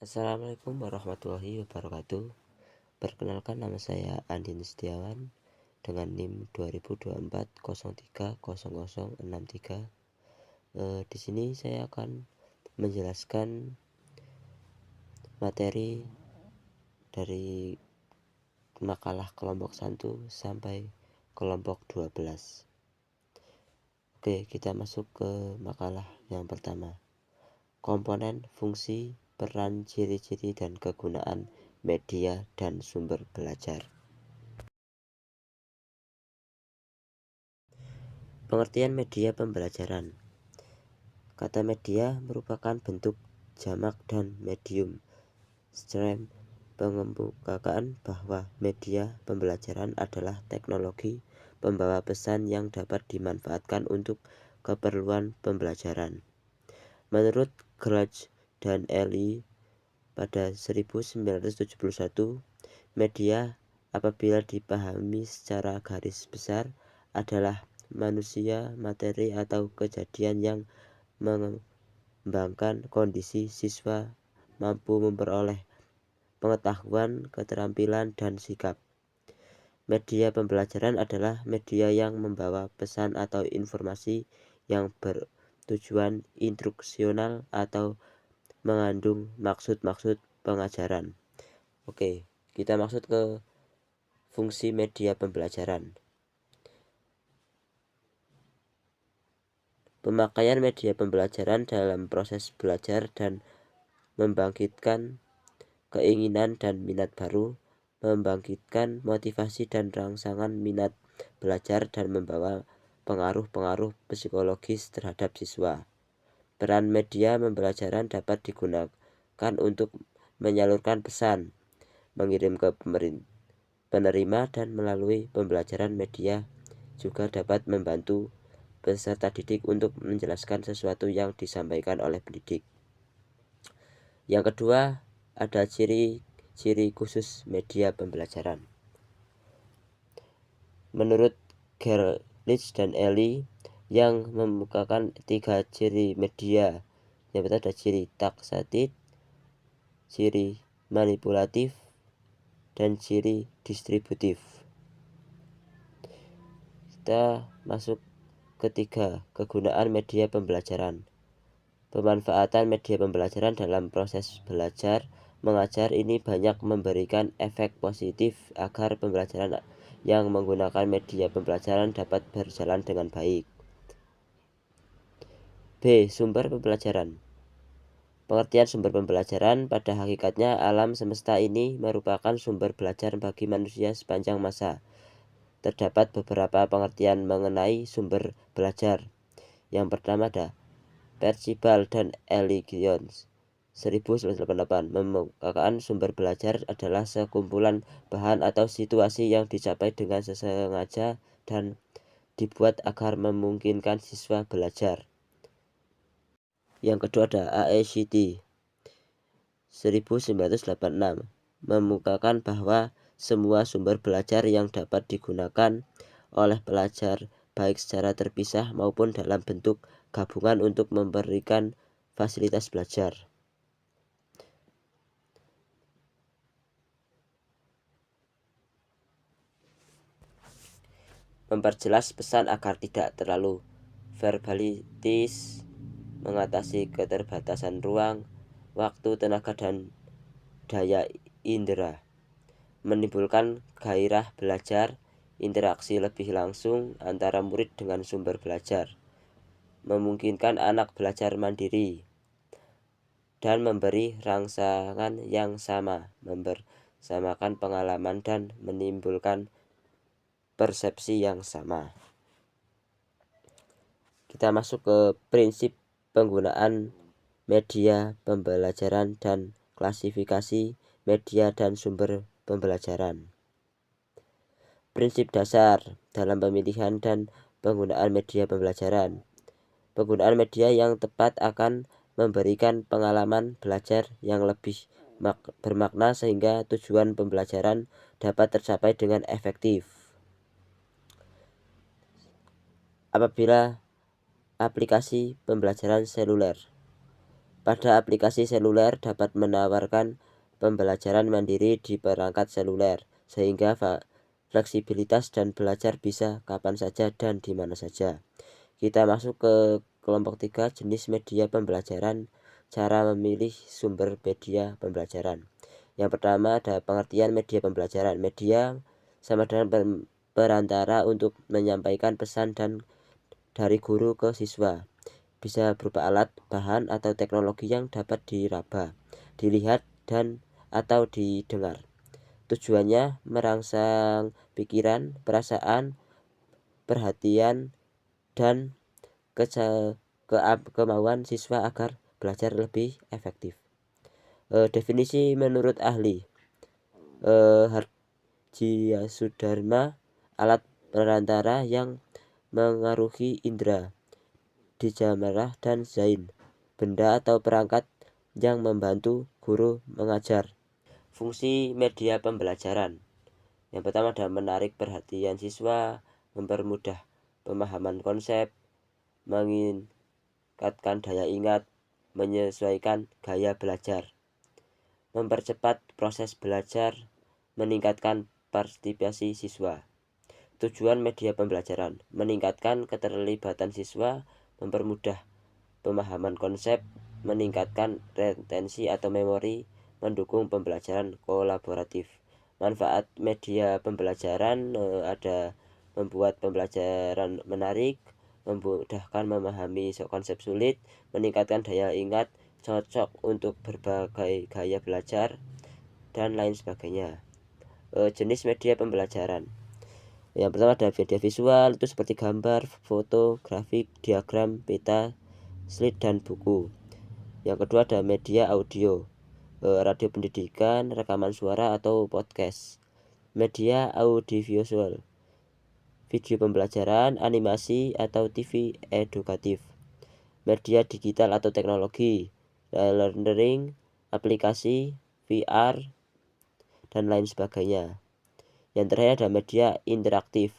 Assalamualaikum warahmatullahi wabarakatuh. Perkenalkan, nama saya Andin Setiawan dengan NIM 2024 030063. Di sini saya akan menjelaskan materi dari makalah kelompok 1 sampai kelompok 12. Oke, kita masuk ke makalah yang pertama. Komponen, fungsi, peran, ciri-ciri, dan kegunaan media dan sumber belajar. Pengertian media pembelajaran. Kata media merupakan bentuk jamak dan medium. Stream mengemukakan bahwa media pembelajaran adalah teknologi pembawa pesan yang dapat dimanfaatkan untuk keperluan pembelajaran. Menurut Grudge dan Ellie pada 1971, media apabila dipahami secara garis besar adalah manusia, materi, atau kejadian yang mengembangkan kondisi siswa mampu memperoleh pengetahuan, keterampilan, dan sikap. Media pembelajaran adalah media yang membawa pesan atau informasi yang bertujuan instruksional atau mengandung maksud-maksud pengajaran. Oke, kita masuk ke fungsi media pembelajaran. Pemakaian media pembelajaran dalam proses belajar dan membangkitkan keinginan dan minat baru, membangkitkan motivasi dan rangsangan minat belajar, dan membawa pengaruh-pengaruh psikologis terhadap siswa. Peran media pembelajaran dapat digunakan untuk menyalurkan pesan, mengirim ke penerima, dan melalui pembelajaran media juga dapat membantu peserta didik untuk menjelaskan sesuatu yang disampaikan oleh pendidik. Yang kedua, ada ciri-ciri khusus media pembelajaran. Menurut Gerlich dan Ellie yang memukakan 3 ciri media, yang pertama ada ciri taksatif, ciri manipulatif, dan ciri distributif. Kita masuk ketiga, kegunaan media pembelajaran. Pemanfaatan media pembelajaran dalam proses belajar mengajar ini banyak memberikan efek positif agar pembelajaran yang menggunakan media pembelajaran dapat berjalan dengan baik. B. Sumber pembelajaran. Pengertian sumber pembelajaran. Pada hakikatnya alam semesta ini merupakan sumber belajar bagi manusia sepanjang masa. Terdapat beberapa pengertian mengenai sumber belajar. Yang pertama ada Percival dan Ellie Jones 1988 memukakan sumber belajar adalah sekumpulan bahan atau situasi yang dicapai dengan sengaja dan dibuat agar memungkinkan siswa belajar. Yang kedua ada AICT 1986 memukakan bahwa semua sumber belajar yang dapat digunakan oleh pelajar baik secara terpisah maupun dalam bentuk gabungan untuk memberikan fasilitas belajar. Memperjelas pesan agar tidak terlalu verbalitis, mengatasi keterbatasan ruang, waktu, tenaga, dan daya indera, menimbulkan gairah belajar, interaksi lebih langsung antara murid dengan sumber belajar, memungkinkan anak belajar mandiri, dan memberi rangsangan yang sama, membersamakan pengalaman, dan menimbulkan persepsi yang sama. Kita masuk ke prinsip penggunaan media pembelajaran dan klasifikasi media dan sumber pembelajaran. Prinsip dasar dalam pemilihan dan penggunaan media pembelajaran. Penggunaan media yang tepat akan memberikan pengalaman belajar yang lebih bermakna sehingga tujuan pembelajaran dapat tercapai dengan efektif. Apabila aplikasi pembelajaran seluler, pada aplikasi seluler dapat menawarkan pembelajaran mandiri di perangkat seluler, sehingga fleksibilitas dan belajar bisa kapan saja dan di mana saja. Kita masuk ke kelompok 3, jenis media pembelajaran, cara memilih sumber media pembelajaran. Yang pertama ada pengertian media pembelajaran. Media sama dengan perantara untuk menyampaikan pesan dari guru ke siswa. Bisa berupa alat, bahan, atau teknologi yang dapat diraba, dilihat, dan atau didengar. Tujuannya merangsang pikiran, perasaan, perhatian, dan kemauan siswa agar belajar lebih efektif. Definisi menurut ahli Harjia Sudharma, alat perantara yang mengaruhi indera. Dijamarah dan Zain, benda atau perangkat yang membantu guru mengajar. Fungsi media pembelajaran. Yang pertama adalah menarik perhatian siswa, mempermudah pemahaman konsep, meningkatkan daya ingat, menyesuaikan gaya belajar, mempercepat proses belajar, meningkatkan partisipasi siswa. Tujuan media pembelajaran: meningkatkan keterlibatan siswa, mempermudah pemahaman konsep, meningkatkan retensi atau memori, mendukung pembelajaran kolaboratif. Manfaat media pembelajaran ada membuat pembelajaran menarik, memudahkan memahami konsep sulit, meningkatkan daya ingat, cocok untuk berbagai gaya belajar, dan lain sebagainya. Jenis media pembelajaran. Yang pertama ada media visual, itu seperti gambar, foto, grafik, diagram, peta, slide, dan buku. Yang kedua ada media audio, radio pendidikan, rekaman suara atau podcast. Media audiovisual, video pembelajaran, animasi, atau TV edukatif. Media digital atau teknologi, learning, aplikasi, VR, dan lain sebagainya. Yang terakhir ada media interaktif,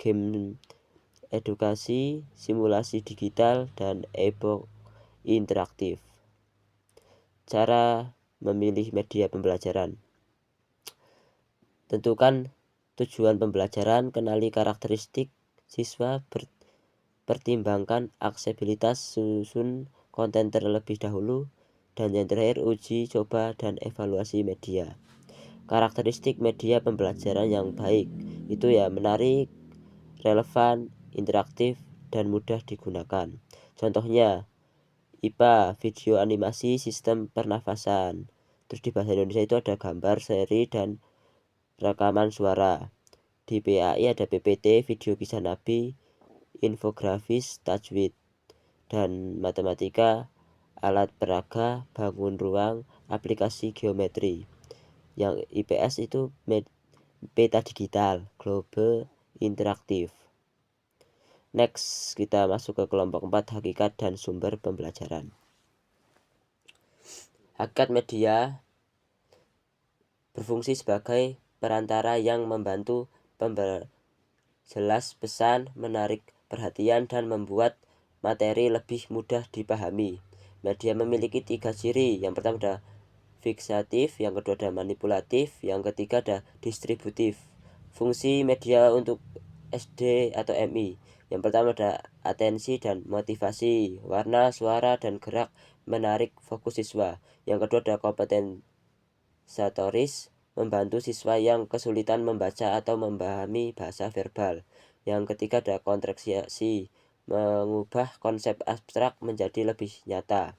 game edukasi, simulasi digital, dan e-book interaktif. Cara memilih media pembelajaran. Tentukan tujuan pembelajaran, kenali karakteristik siswa, pertimbangkan aksesibilitas, susun konten terlebih dahulu, dan yang terakhir uji coba dan evaluasi media. Karakteristik media pembelajaran yang baik itu ya menarik, relevan, interaktif, dan mudah digunakan. Contohnya IPA, video animasi sistem pernafasan. Terus di bahasa Indonesia itu ada gambar, seri, dan rekaman suara. Di PAI ada PPT, video kisah Nabi, infografis, tajwid. Dan matematika, alat peraga, bangun ruang, aplikasi geometri. Yang IPS itu peta digital, global, interaktif. Next, kita masuk ke kelompok 4, hakikat dan sumber pembelajaran. Hakikat media berfungsi sebagai perantara yang membantu jelas pesan, menarik perhatian, dan membuat materi lebih mudah dipahami. Media memiliki 3 ciri. Yang pertama ada fiksatif, yang kedua ada manipulatif, yang ketiga ada distributif. Fungsi media untuk SD atau MI. Yang pertama ada atensi dan motivasi, warna, suara, dan gerak menarik fokus siswa. Yang kedua ada kompensatoris, membantu siswa yang kesulitan membaca atau memahami bahasa verbal. Yang ketiga ada kontraksi, mengubah konsep abstrak menjadi lebih nyata.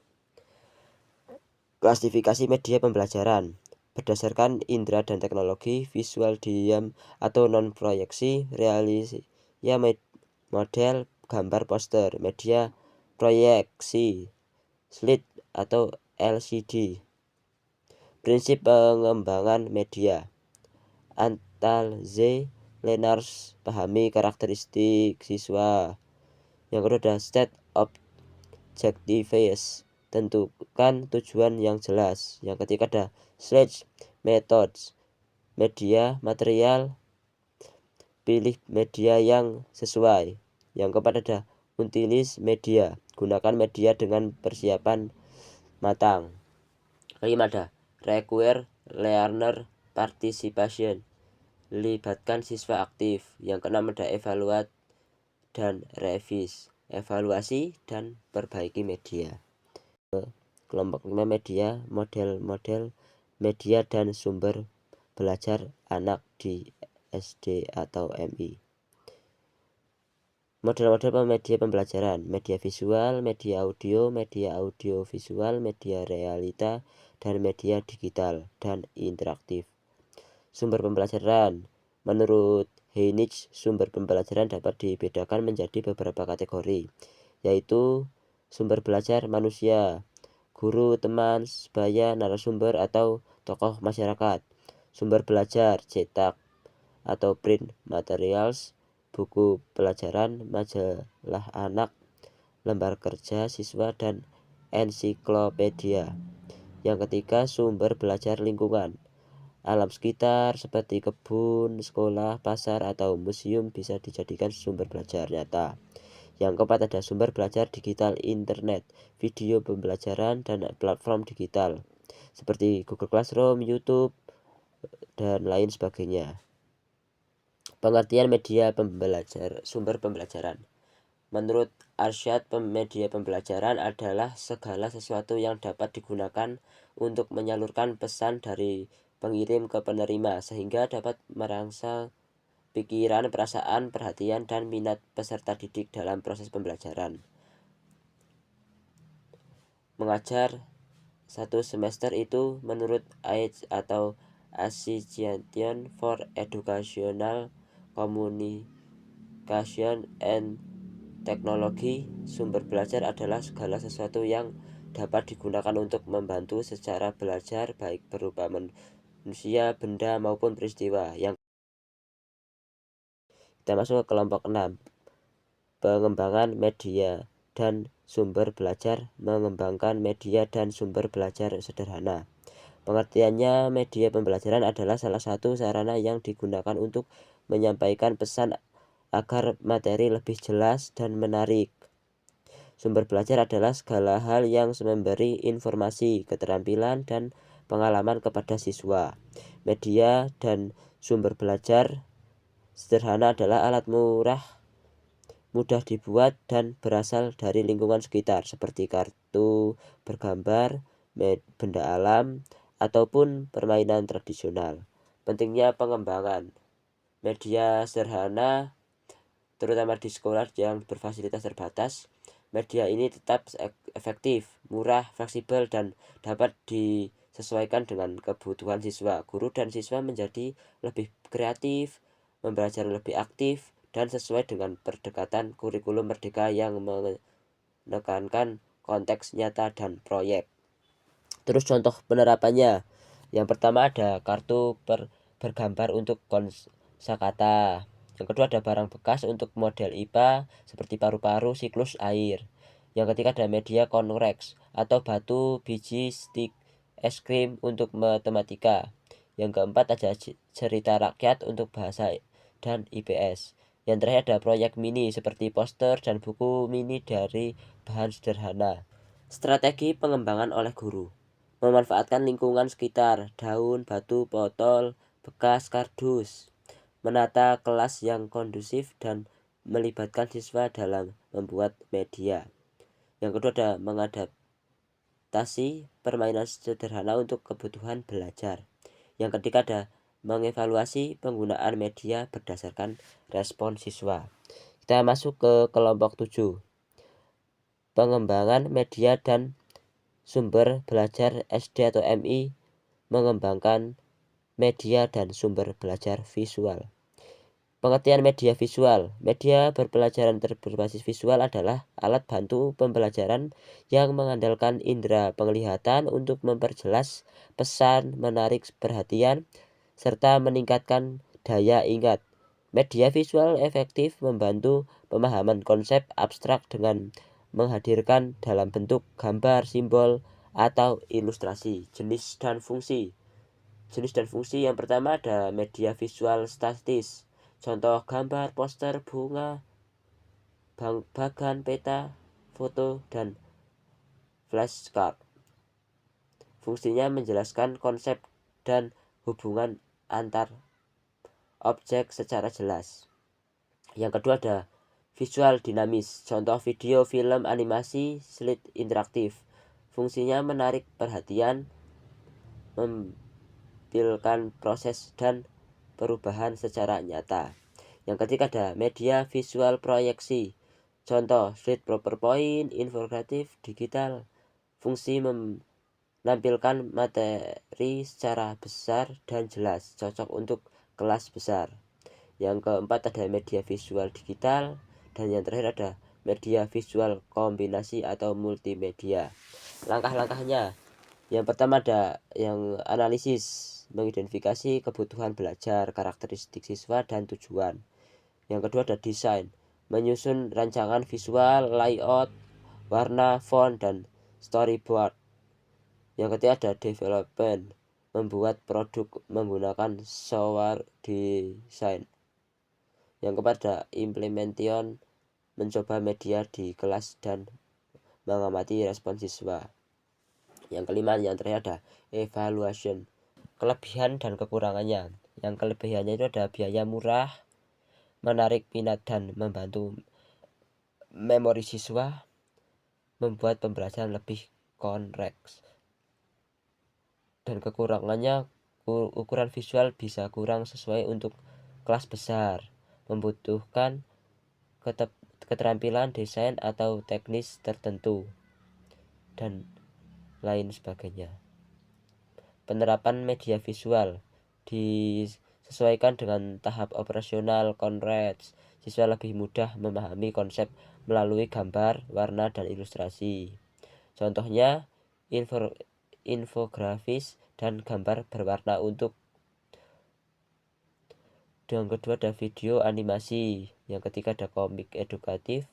Klasifikasi media pembelajaran berdasarkan indera dan teknologi, visual diam atau non-proyeksi, realisia model, gambar, poster, media proyeksi, slide atau LCD. Prinsip pengembangan media. Antalze, Lenars, pahami karakteristik siswa. Yang kedua ada state objectives, tentukan tujuan yang jelas. Yang ketiga ada sledge methods, media material, pilih media yang sesuai. Yang keempat ada utilis media, gunakan media dengan persiapan matang. Kelima ada require learner participation, libatkan siswa aktif. Yang keenam ada evaluate dan evaluasi dan perbaiki media. Kelompok 5 media, model-model media dan sumber belajar anak di SD atau MI. Model-model media pembelajaran: media visual, media audio visual, media realita, dan media digital dan interaktif. Sumber pembelajaran: menurut Heinich, sumber pembelajaran dapat dibedakan menjadi beberapa kategori, yaitu sumber belajar manusia, guru, teman, sebaya, narasumber, atau tokoh masyarakat. Sumber belajar cetak atau print materials, buku pelajaran, majalah anak, lembar kerja siswa, dan ensiklopedia. Yang ketiga, sumber belajar lingkungan. Alam sekitar seperti kebun, sekolah, pasar, atau museum bisa dijadikan sumber belajar nyata. Yang keempat ada sumber belajar digital, internet, video pembelajaran, dan platform digital seperti Google Classroom, YouTube, dan lain sebagainya. Pengertian media sumber pembelajaran. Menurut Arsyad, media pembelajaran adalah segala sesuatu yang dapat digunakan untuk menyalurkan pesan dari pengirim ke penerima sehingga dapat merangsang pikiran, perasaan, perhatian, dan minat peserta didik dalam proses pembelajaran. Mengajar satu semester itu menurut AIDS atau Association for Educational Communication and Technology, sumber belajar adalah segala sesuatu yang dapat digunakan untuk membantu secara belajar baik berupa manusia, benda, maupun peristiwa. Yang kita masuk ke kelompok 6, pengembangan media dan sumber belajar. Mengembangkan media dan sumber belajar sederhana. Pengertiannya, media pembelajaran adalah salah satu sarana yang digunakan untuk menyampaikan pesan agar materi lebih jelas dan menarik. Sumber belajar adalah segala hal yang memberi informasi, keterampilan, dan pengalaman kepada siswa. Media dan sumber belajar sederhana adalah alat mudah dibuat dan berasal dari lingkungan sekitar seperti kartu bergambar, benda alam, ataupun permainan tradisional. Pentingnya pengembangan media sederhana terutama di sekolah yang berfasilitas terbatas. Media ini tetap efektif, murah, fleksibel, dan dapat disesuaikan dengan kebutuhan siswa. Guru dan siswa menjadi lebih kreatif, belajar lebih aktif, dan sesuai dengan pendekatan kurikulum merdeka yang menekankan konteks nyata dan proyek. Terus contoh penerapannya. Yang pertama ada kartu bergambar untuk kosakata. Yang kedua ada barang bekas untuk model IPA seperti paru-paru, siklus air. Yang ketiga ada media convex atau batu, biji, stik, es krim untuk matematika. Yang keempat ada cerita rakyat untuk bahasa dan IPS. Yang terakhir ada proyek mini seperti poster dan buku mini dari bahan sederhana. Strategi pengembangan oleh guru: memanfaatkan lingkungan sekitar, daun, batu, botol, bekas, kardus, menata kelas yang kondusif, dan melibatkan siswa dalam membuat media. Yang kedua ada mengadaptasi permainan sederhana untuk kebutuhan belajar. Yang ketiga ada mengevaluasi penggunaan media berdasarkan respon siswa. Kita masuk ke kelompok 7, pengembangan media dan sumber belajar SD atau MI. Mengembangkan media dan sumber belajar visual. Pengertian media visual: media pembelajaran berbasis visual adalah alat bantu pembelajaran yang mengandalkan indera penglihatan untuk memperjelas pesan, menarik perhatian, serta meningkatkan daya ingat. Media visual efektif membantu pemahaman konsep abstrak dengan menghadirkan dalam bentuk gambar, simbol, atau ilustrasi. Jenis dan fungsi yang pertama ada media visual statis. Contoh gambar, poster, bunga, bagan, peta, foto, dan flashcard. Fungsinya menjelaskan konsep dan hubungan antar objek secara jelas. Yang kedua ada visual dinamis. Contoh video, film, animasi, slide interaktif. Fungsinya menarik perhatian, menampilkan proses dan perubahan secara nyata. Yang ketiga ada media visual proyeksi. Contoh slide, PowerPoint, infografis digital. Fungsi menampilkan materi secara besar dan jelas, cocok untuk kelas besar. Yang keempat ada media visual digital, dan yang terakhir ada media visual kombinasi atau multimedia. Langkah-langkahnya, yang pertama ada yang analisis, mengidentifikasi kebutuhan belajar, karakteristik siswa, dan tujuan. Yang kedua ada desain, menyusun rancangan visual, layout, warna, font, dan storyboard. Yang ketiga ada development, membuat produk menggunakan software desain. Yang keempat ada implementation, mencoba media di kelas dan mengamati respon siswa. Yang kelima, yang terakhir ada evaluation, kelebihan dan kekurangannya. Yang kelebihannya itu ada biaya murah, menarik minat dan membantu memori siswa, membuat pembelajaran lebih kompleks. Dan kekurangannya, ukuran visual bisa kurang sesuai untuk kelas besar, membutuhkan keterampilan desain atau teknis tertentu, dan lain sebagainya. Penerapan media visual disesuaikan dengan tahap operasional Conrads. Siswa lebih mudah memahami konsep melalui gambar, warna, dan ilustrasi. Contohnya infografis dan gambar berwarna untuk. Yang kedua ada video animasi. Yang ketiga ada komik edukatif.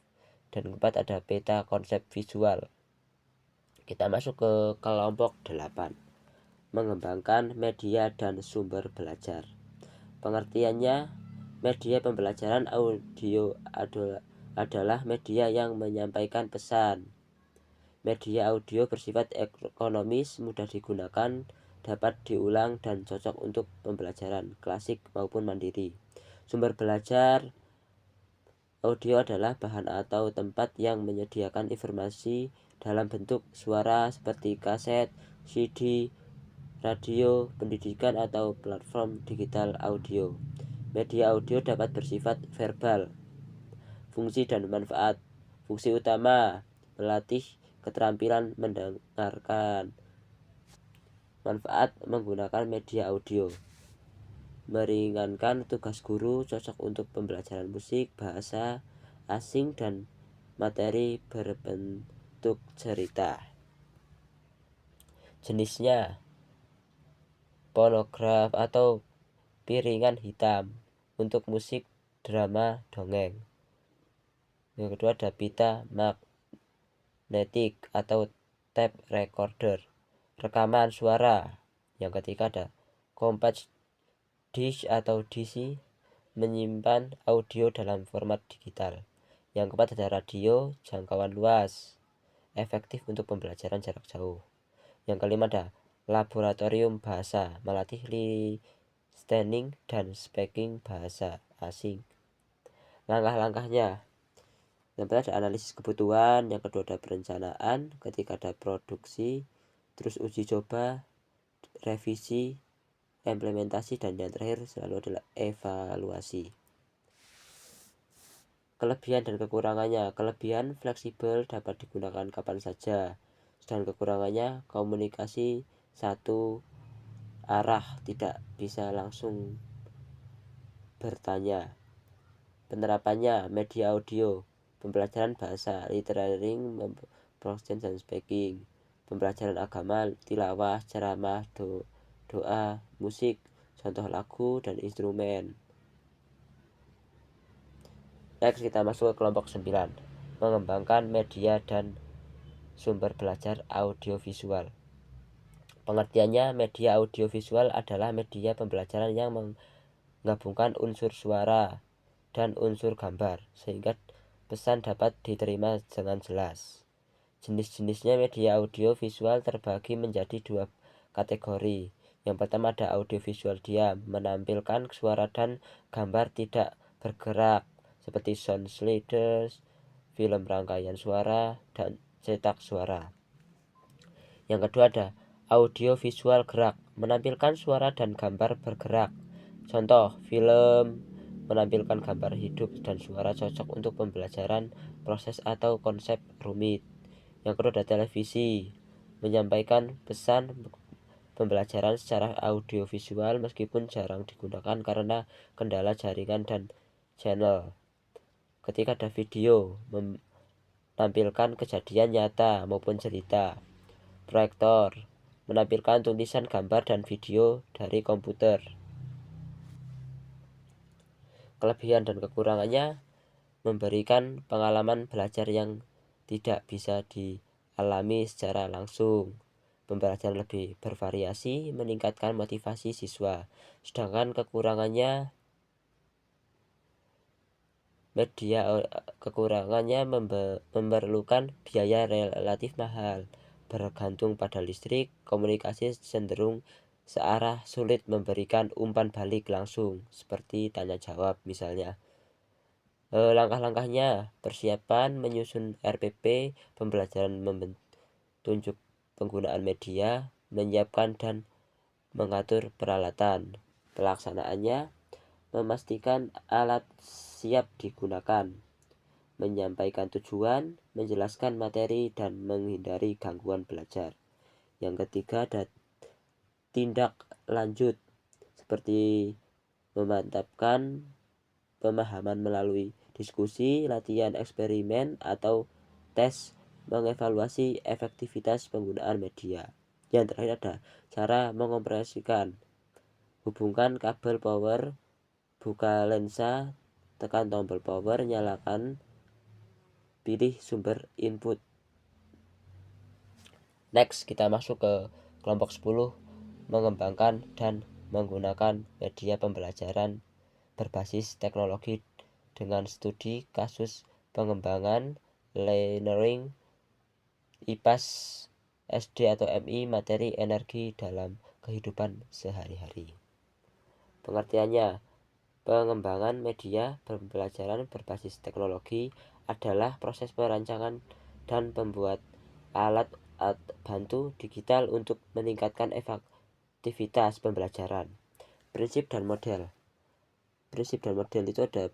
Dan keempat ada peta konsep visual. Kita masuk ke kelompok 8. Mengembangkan media dan sumber belajar. Pengertiannya, media pembelajaran audio adalah media yang menyampaikan pesan. Media audio bersifat ekonomis, mudah digunakan, dapat diulang, dan cocok untuk pembelajaran klasik maupun mandiri. Sumber belajar audio adalah bahan atau tempat yang menyediakan informasi dalam bentuk suara seperti kaset, CD, radio, pendidikan, atau platform digital audio. Media audio dapat bersifat verbal. Fungsi dan manfaat. Fungsi utama, melatih keterampilan mendengarkan. Manfaat menggunakan media audio, meringankan tugas guru, cocok untuk pembelajaran musik, bahasa asing, dan materi berbentuk cerita. Jenisnya, fonograf atau piringan hitam untuk musik, drama, dongeng. Yang kedua ada pita magnetik atau tape recorder, rekaman suara. Yang ketiga ada compact disc atau DC, menyimpan audio dalam format digital. Yang keempat ada radio jangkauan luas, efektif untuk pembelajaran jarak jauh. Yang kelima ada laboratorium bahasa, melatih listening dan speaking bahasa asing. Langkah-langkahnya, yang pertama ada analisis kebutuhan, yang kedua ada perencanaan, ketiga ada produksi, terus uji coba, revisi, implementasi, dan yang terakhir selalu adalah evaluasi. Kelebihan dan kekurangannya. Kelebihan fleksibel, dapat digunakan kapan saja. Sedangkan kekurangannya komunikasi satu arah, tidak bisa langsung bertanya. Penerapannya media audio, pembelajaran bahasa, literary, broadcasting, dan speaking. Pembelajaran agama, tilawah, ceramah, doa, musik, contoh lagu, dan instrumen. Next kita masuk ke kelompok 9. Mengembangkan media dan sumber belajar audiovisual. Pengertiannya, media audiovisual adalah media pembelajaran yang menggabungkan unsur suara dan unsur gambar sehingga pesan dapat diterima dengan jelas. Jenis-jenisnya media audio visual terbagi menjadi dua kategori. Yang pertama ada audiovisual diam, menampilkan suara dan gambar tidak bergerak seperti sound sliders, film rangkaian suara, dan cetak suara. Yang kedua ada audio visual gerak, menampilkan suara dan gambar bergerak. Contoh, film menampilkan gambar hidup dan suara cocok untuk pembelajaran proses atau konsep rumit. Yang kedua ada televisi, menyampaikan pesan pembelajaran secara audiovisual meskipun jarang digunakan karena kendala jaringan dan channel. Ketika ada video, menampilkan kejadian nyata maupun cerita. Proyektor, menampilkan tulisan gambar dan video dari komputer. Kelebihan dan kekurangannya, memberikan pengalaman belajar yang tidak bisa dialami secara langsung. Pembelajaran lebih bervariasi, meningkatkan motivasi siswa. Sedangkan kekurangannya memerlukan biaya relatif mahal, bergantung pada listrik, komunikasi cenderung searah, sulit memberikan umpan balik langsung seperti tanya jawab misalnya. Langkah-langkahnya, persiapan menyusun RPP, pembelajaran tunjuk penggunaan media, menyiapkan dan mengatur peralatan. Pelaksanaannya, memastikan alat siap digunakan, menyampaikan tujuan, menjelaskan materi, dan menghindari gangguan belajar. Yang ketiga ada tindak lanjut, seperti memantapkan pemahaman melalui diskusi, latihan eksperimen, atau tes, mengevaluasi efektivitas penggunaan media. Yang terakhir ada cara mengoperasikan, hubungkan kabel power, buka lensa, tekan tombol power, nyalakan, pilih sumber input. Next, kita masuk ke kelompok 10, mengembangkan dan menggunakan media pembelajaran berbasis teknologi dengan studi kasus pengembangan learning IPAS SD atau MI materi energi dalam kehidupan sehari-hari. Pengertiannya, pengembangan media pembelajaran berbasis teknologi adalah proses perancangan dan pembuat alat bantu digital untuk meningkatkan efektivitas pembelajaran. Prinsip dan model itu ada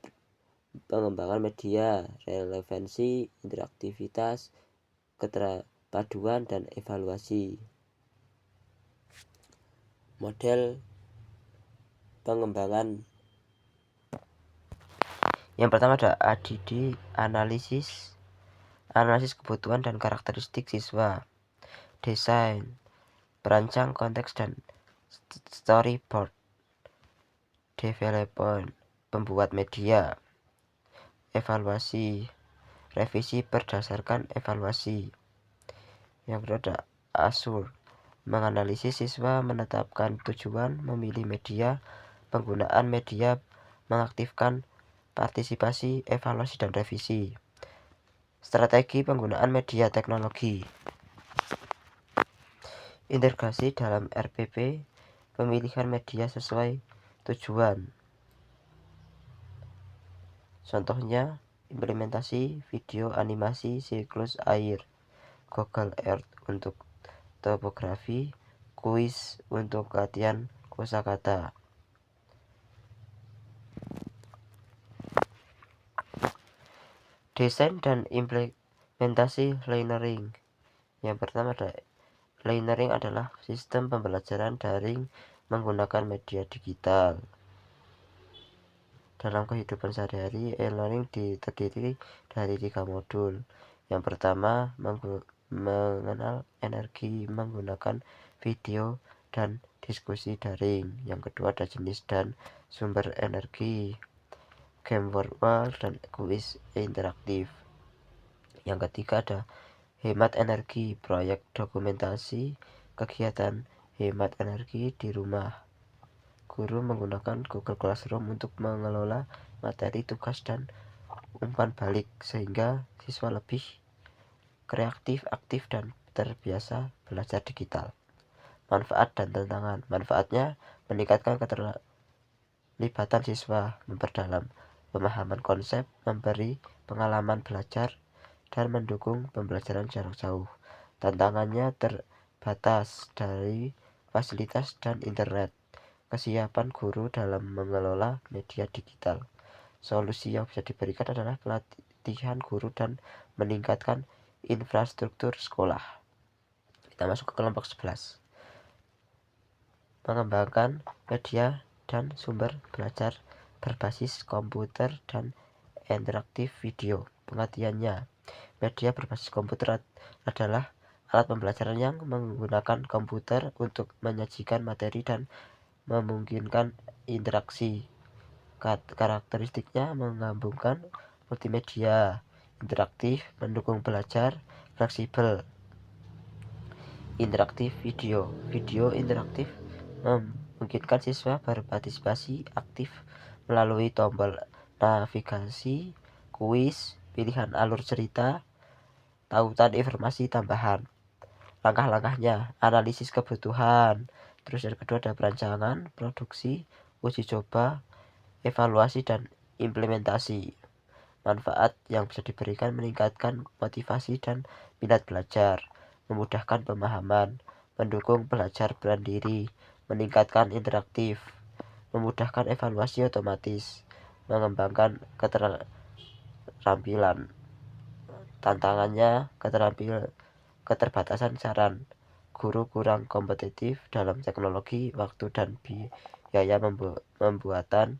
pengembangan media, relevansi, interaktivitas, keterpaduan, dan evaluasi. Model pengembangan yang pertama ada ADD, analisis kebutuhan dan karakteristik siswa. Desain, perancang konteks dan storyboard. Development, pembuat media. Evaluasi, revisi berdasarkan evaluasi. Yang kedua ada assure, menganalisis siswa, menetapkan tujuan, memilih media, penggunaan media, mengaktifkan partisipasi, evaluasi, dan revisi. Strategi penggunaan media teknologi. Integrasi dalam RPP, pemilihan media sesuai tujuan. Contohnya, implementasi video animasi siklus air, Google Earth untuk topografi, kuis untuk latihan kosakata. Desain dan implementasi learning. Yang pertama ada learning adalah sistem pembelajaran daring menggunakan media digital. Dalam kehidupan sehari-hari, e-learning terdiri dari 3 modul. Yang pertama, mengenal energi menggunakan video dan diskusi daring. Yang kedua ada jenis dan sumber energi, game virtual, dan kuis interaktif. Yang ketiga ada hemat energi, proyek dokumentasi, kegiatan hemat energi di rumah. Guru menggunakan Google Classroom untuk mengelola materi, tugas, dan umpan balik sehingga siswa lebih kreatif, aktif, dan terbiasa belajar digital. Manfaat dan tantangan. Manfaatnya meningkatkan keterlibatan siswa, memperdalam pemahaman konsep, memberi pengalaman belajar, dan mendukung pembelajaran jarak jauh. Tantangannya terbatas dari fasilitas dan internet, kesiapan guru dalam mengelola media digital. Solusi yang bisa diberikan adalah pelatihan guru dan meningkatkan infrastruktur sekolah. Kita masuk ke kelompok 11. Mengembangkan media dan sumber belajar berbasis komputer dan interaktif video. Pengertiannya, media berbasis komputer adalah alat pembelajaran yang menggunakan komputer untuk menyajikan materi dan memungkinkan interaksi. Karakteristiknya menggabungkan multimedia, interaktif, mendukung belajar fleksibel. Interaktif video. Video interaktif memungkinkan siswa berpartisipasi aktif melalui tombol navigasi, kuis, pilihan alur cerita, tautan informasi tambahan. Langkah-langkahnya, analisis kebutuhan, terus yang kedua ada perancangan, produksi, uji coba, evaluasi, dan implementasi. Manfaat yang bisa diberikan meningkatkan motivasi dan minat belajar, memudahkan pemahaman, mendukung belajar mandiri, meningkatkan interaktif, memudahkan evaluasi otomatis, mengembangkan keterampilan. Tantangannya keterbatasan saran, guru kurang kompetitif dalam teknologi, waktu dan biaya membuatan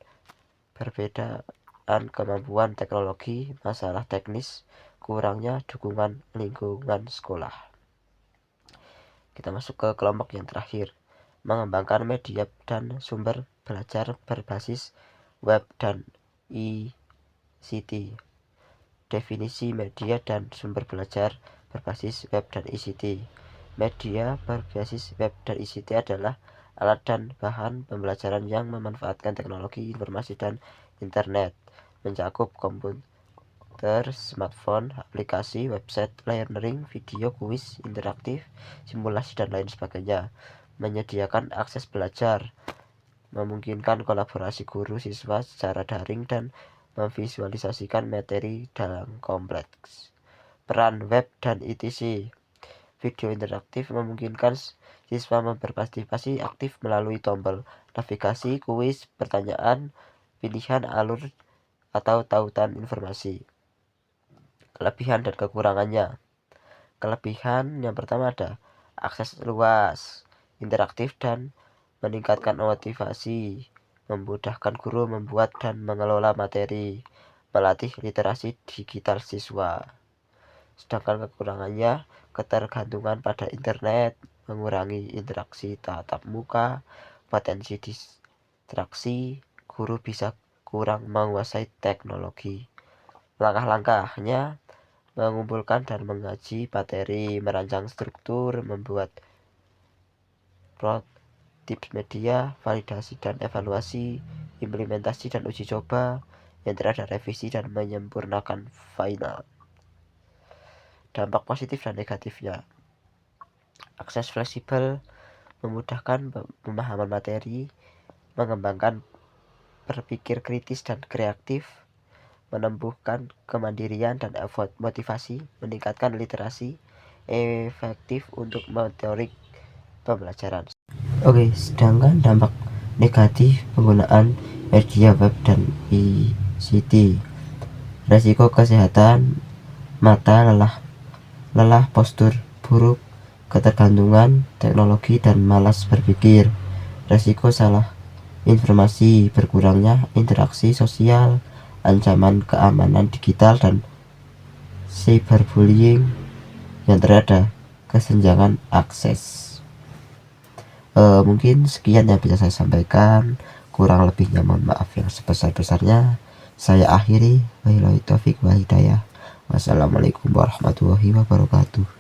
perbedaan kemampuan teknologi, masalah teknis, kurangnya dukungan lingkungan sekolah. Kita masuk ke kelompok yang terakhir, mengembangkan media dan sumber belajar berbasis web dan ICT. Definisi media dan sumber belajar berbasis web dan ICT. Media berbasis web dan ICT adalah alat dan bahan pembelajaran yang memanfaatkan teknologi informasi dan internet, mencakup komputer, smartphone, aplikasi, website, learning, video, kuis, interaktif, simulasi, dan lain sebagainya. Menyediakan akses belajar, memungkinkan kolaborasi guru siswa secara daring dan memvisualisasikan materi dalam kompleks. Peran web dan ITC. Video interaktif memungkinkan siswa berpartisipasi aktif melalui tombol navigasi, kuis, pertanyaan, pilihan alur, atau tautan informasi. Kelebihan dan kekurangannya. Kelebihan yang pertama ada akses luas, interaktif, dan meningkatkan motivasi, memudahkan guru membuat dan mengelola materi, melatih literasi digital siswa. Sedangkan kekurangannya, ketergantungan pada internet, mengurangi interaksi tatap muka, potensi distraksi, guru bisa kurang menguasai teknologi. Langkah-langkahnya, mengumpulkan dan mengaji materi, merancang struktur, membuat tips media, validasi dan evaluasi, implementasi dan uji coba, yang terakhir revisi dan menyempurnakan final. Dampak positif dan negatifnya. Akses fleksibel, memudahkan pemahaman materi, mengembangkan berpikir kritis dan kreatif, menumbuhkan kemandirian dan motivasi, meningkatkan literasi, efektif untuk motorik pembelajaran. Oke, sedangkan dampak negatif penggunaan media web dan ICT. Resiko kesehatan mata, lelah, postur buruk, ketergantungan teknologi, dan malas berpikir. Resiko salah informasi, berkurangnya interaksi sosial, ancaman keamanan digital, dan cyberbullying. Yang terakhir, kesenjangan akses. Mungkin sekian yang bisa saya sampaikan, kurang lebihnya mohon maaf yang sebesar-besarnya. Saya akhiri, wabillahi taufik wal hidayah. Wassalamualaikum warahmatullahi wabarakatuh.